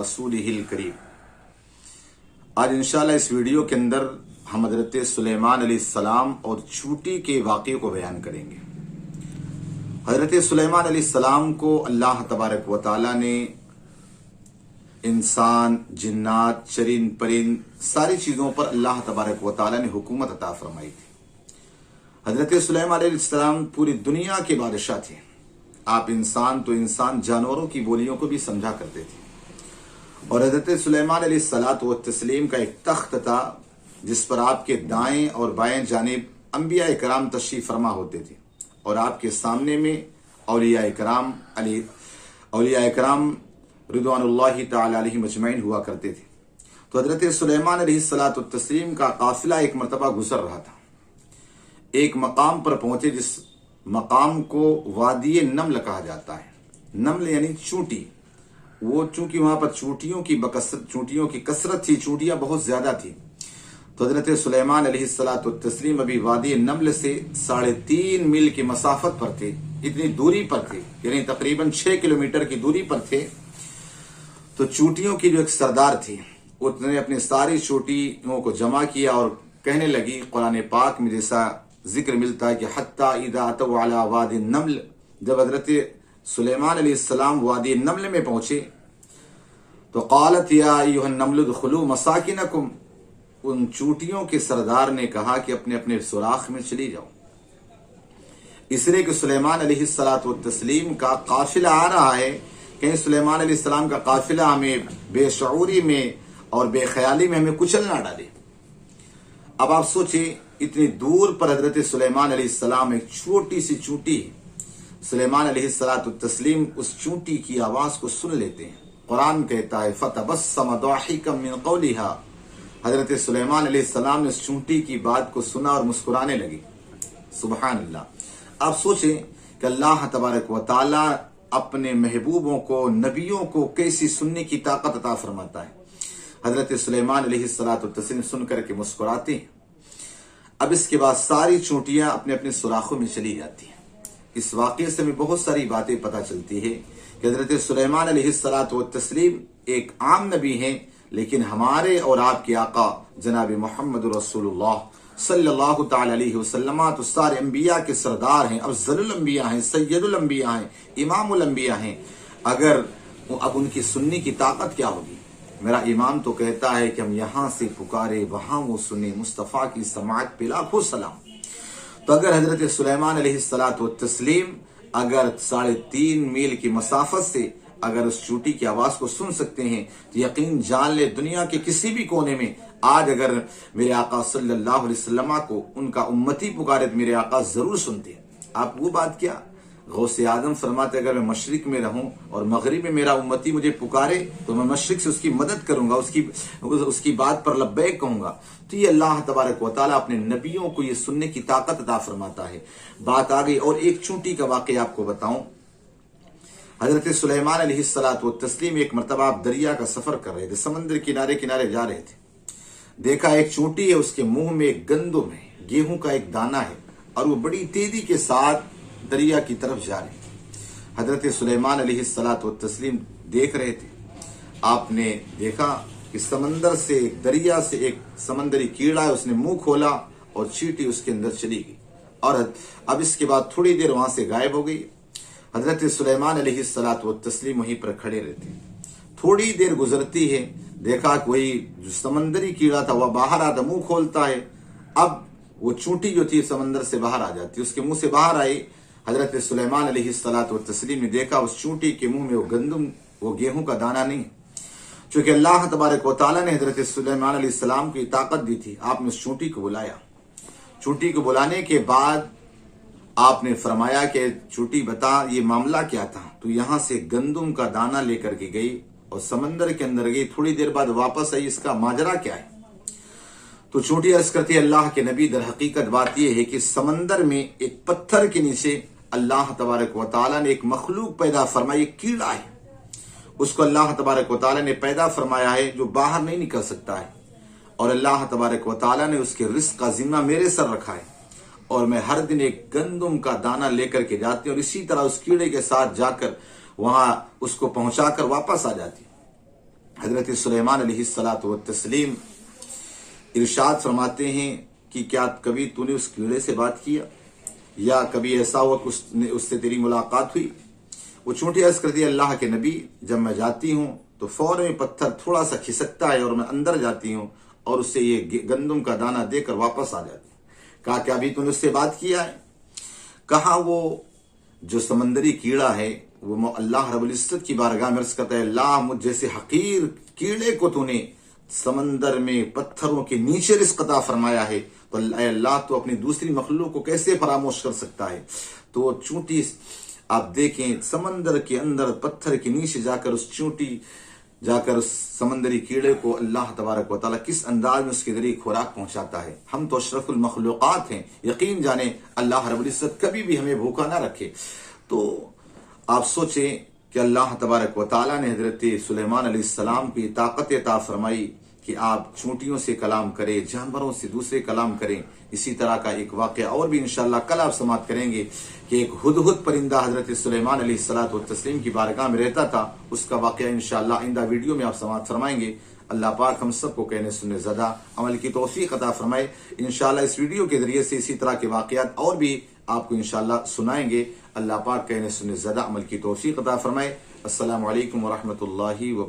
रसूलिहिल करीम। आज इंशाल्लाह इस वीडियो के अंदर हम हजरत सुलेमान अलैहिस्सलाम और चूटी के वाक़े को बयान करेंगे। हजरत सुलेमान अलैहिस्सलाम को अल्लाह तबारक व तआला ने इंसान, जिन्नात, चरिंद परिंद सारी चीज़ों पर अल्लाह तबारक व तआला ने हुकूमत अता फरमाई थी। हजरत सुलेमान अलैहिस्सलाम पूरी दुनिया के बादशाह थे। आप इंसान तो इंसान, जानवरों की बोलियों को भी समझा करते थे। और हजरत सुलेमान अलैहिस्सलातु व तस्लीम का एक तख्त था जिस पर आपके दाएं और बाएं जानिब अंबिया इकराम तशरीफ फरमा होते थे और आपके सामने में औलिया इकराम रिदवानुल्लाहि तआला अलैहिम अजमईन हुआ करते थे। तो हजरत सुलेमान अलैहिस्सलातु व तस्लीम का काफिला एक मरतबा गुजर रहा था। एक मकाम पर पहुंचे जिस मकाम को वादी नमल कहा जाता है। नमल यानी चूंटी। वो चूंकि वहां पर चूंटियों की कसरत थी, चूंटियां बहुत ज्यादा थी। तो हजरत सुलेमान अलैहिस्सलातु तस्लीम अभी वादी नमल से 3.5 मील की मसाफत पर थे, इतनी दूरी पर थे, यानी तकरीबन 6 किलोमीटर की दूरी पर थे। तो चूंटियों की जो एक सरदार थी उसने अपनी सारी चूंटियों को जमा किया और कहने लगी, कुरान पाक में जैसा जिक्र मिलता है कि हत्ता इदा अतौ अला वादी नमल, जब हजरत सुलेमान अलैहिस्सलाम वादी नमल में पहुंचे तो क़ालत या अय्युहन नमल उदखुलू मसाकिनकुम, उन चूंटियों के सरदार ने कहा कि अपने अपने सुराख में चली जाओ। इसलिए कि सुलेमान अलैहिस्सलातु तस्लीम का काफिला आ रहा है, कहीं सुलेमान अलैहिस्सलाम का काफिला हमें बेशऊरी में और बेख्याली में हमें कुचल ना डाले। अब आप सोचिए, इतनी दूर पर हजरत सुलेमान अलैहिस्सलाम एक छोटी सी चूंटी, सुलेमान अलैहिस्सलातु तस्लीम उस चूंटी की आवाज को सुन लेते हैं। कुरान कहता है फतबस्सम दाहिकम मिन कौलिहा, हजरत सुलेमान अलैहिस्सलाम ने उस चूंटी की बात को सुना और मुस्कुराने लगे। सुभान अल्लाह। आप सोचें कि अल्लाह तबारक व तआला अपने महबूबों को, नबियों को कैसी सुनने की ताकत अता फरमाता है। हजरत सुलेमान अलैहिस्सलातु तस्लीम सुन करके मुस्कुराते हैं। अब इसके बाद सारी चूंटियां अपने अपने सुराखों में चली जाती हैं। इस वाक़े से हमें बहुत सारी बातें पता चलती है कि हजरत सुलेमान अलैहिस्सलातु तस्लीम एक आम नबी हैं, लेकिन हमारे और आपके आका जनाब मोहम्मद रसूलुल्लाह सल्लल्लाहु तआला अलैहि वसल्लम तो सारे अंबिया के सरदार हैं, अफजलुल अंबिया हैं, सैयदुल अंबिया हैं, इमामुल अंबिया हैं। अगर अब उनकी सुनने की ताकत क्या होगी। मेरा इमाम तो कहता है कि हम यहां से पुकारे वहां वो सुने, मुस्तफ़ा की समाअत पे लाखों सलाम। तो अगर हजरत सुलेमान अलैहिस्सलातु तस्लीम अगर 3.5 मील की मसाफत से अगर उस चूंटी की आवाज को सुन सकते हैं तो यकीन जान ले दुनिया के किसी भी कोने में आज अगर मेरे आका सल्लल्लाहु अलैहि वसल्लम को उनका उम्मती पुकारे तो मेरे आका जरूर सुनते हैं। आप वो बात क्या, गौसे आजम फरमाते अगर मैं मशरिक में रहूं और मगरिब में मेरा उम्मती मुझे पुकारे तो मैं मशरिक से उसकी मदद करूंगा, उसकी बात पर लब्बैक कहूंगा। तो ये अल्लाह तबारक व तआला अपने नबियों को ये सुनने की ताकत अता फरमाता है। बात आ गई और एक चूंटी का वाक़या आपको बताऊं। हजरत सुलेमान अलैहिस्सलातु तस्लीम एक मरतबा आप दरिया का सफर कर रहे थे, समंदर किनारे किनारे जा रहे थे। देखा एक चूंटी है, उसके मुंह में एक गंदुम है, गेहूं का एक दाना है और वो बड़ी तेजी के साथ दरिया की तरफ जा रहे। हजरत सुलेमान अलैहिस्सलातु तस्लीम देख रहे थे। आपने देखा कि समंदर से, दरिया से एक समंदरी कीड़ा है, उसने मुंह खोला और चींटी उसके अंदर चली गई और अब इसके बाद थोड़ी देर वहां से गायब हो गई। हजरत सुलेमान अलैहिस्सलातु तस्लीम वहीं पर खड़े रहते। थोड़ी देर गुजरती है, देखा कि वही जो समंदरी कीड़ा था वह बाहर आता, मुंह खोलता है। अब वो चूंटी जो थी समंदर से बाहर आ जाती, उसके मुंह से बाहर आई। हजरत सुलेमान अलैहिस्सलातु तस्लीम ने देखा उस चूंटी के मुंह में वो गंदुम, वो गेहूं का दाना नहीं। चूंकि अल्लाह तबारक व तआला ने हजरत सुलेमान अलैहिस्सलाम की ताकत दी थी, आपने उस चूंटी को बुलाया। चूंटी को बुलाने के बाद आपने फरमाया कि चूंटी बता ये मामला क्या था। तो यहां से गंदुम का दाना लेकर के गई और समंदर के अंदर गई। थोड़ी देर बाद वापस आई, इसका माजरा क्या है। तो चूंटी अर्ज करती है अल्लाह के नबी, दर हकीकत बात यह है कि समंदर में एक पत्थर के नीचे अल्लाह तबारक व तआला ने एक मखलूक पैदा फरमाई, एक कीड़ा है, उसको अल्लाह तबारक व तआला ने पैदा फरमाया है जो बाहर नहीं निकल सकता है, और अल्लाह तबारक व तआला ने उसके रिस्क का जिम्मा मेरे सर रखा है, और मैं हर दिन एक गंदुम का दाना लेकर के जाती हूँ और इसी तरह उस कीड़े के साथ जाकर वहां उसको पहुंचाकर वापस आ जाती हूँ। हजरत सुलेमान अलैहिस्सलातु वत्तस्लीम इरशाद फरमाते हैं कि क्या कभी तूने उस कीड़े से बात किया, या कभी ऐसा हुआ कि उससे तेरी मुलाकात हुई? वो चूंटी अर्ज करती है, अल्लाह के नबी, जब मैं जाती हूँ तो फौरन में पत्थर थोड़ा सा खिसकता है और मैं अंदर जाती हूँ और उससे ये गंदुम का दाना देकर वापस आ जाती हूँ। कहा क्या अभी तूने उससे बात किया है? कहा वो जो समंदरी कीड़ा है वो अल्लाह रब्बुल इज्जत की बारगाह में अर्ज करता है, अल्लाह मुझ जैसे हकीर कीड़े को तूने समंदर में पत्थरों के नीचे रिज़्क़ अता फरमाया है, तो अल्लाह तो अपनी दूसरी मखलूक को कैसे फरामोश कर सकता है? तो चूंटी आप देखें समंदर के अंदर पत्थर के नीचे जाकर उस चूंटी जाकर उस समंदरी कीड़े को अल्लाह तबारक व तआला किस अंदाज में उसके जरिए खुराक पहुंचाता है। हम तो अशरफुल मखलूक़ात हैं, यकीन जाने अल्लाह रब्बुल इज्जत कभी भी हमें भूखा ना रखे। तो आप सोचें कि अल्लाह तबारक व तआला ने हजरत सुलेमान अलैहिस्सलाम की ताकत अता फरमाई कि आप चूंटियों से कलाम करें, जानवरों से दूसरे कलाम करें। इसी तरह का एक वाक़या और भी इंशाअल्लाह कल आप समाप्त करेंगे कि एक हुदहुद परिंदा हजरत सुलेमान अलैहिस्सलातु वत्तस्लीम की बारगाह में रहता था, उसका वाक़या इंशाअल्लाह आइंदा वीडियो में आप समाप्त फरमाएंगे। अल्लाह पाक हम सबको कहने सुनने ज़्यादा अमल की तौफीक अता फरमाए। इंशाअल्लाह इस वीडियो के जरिए से इसी तरह के वाक़यात और भी आपको इंशाअल्लाह सुनाएंगे। अल्लाह पाक कहने सुनने ज़्यादा अमल की तौफीक अता फरमाए। अस्सलामु अलैकुम व रहमतुल्लाहि व बरकातहू।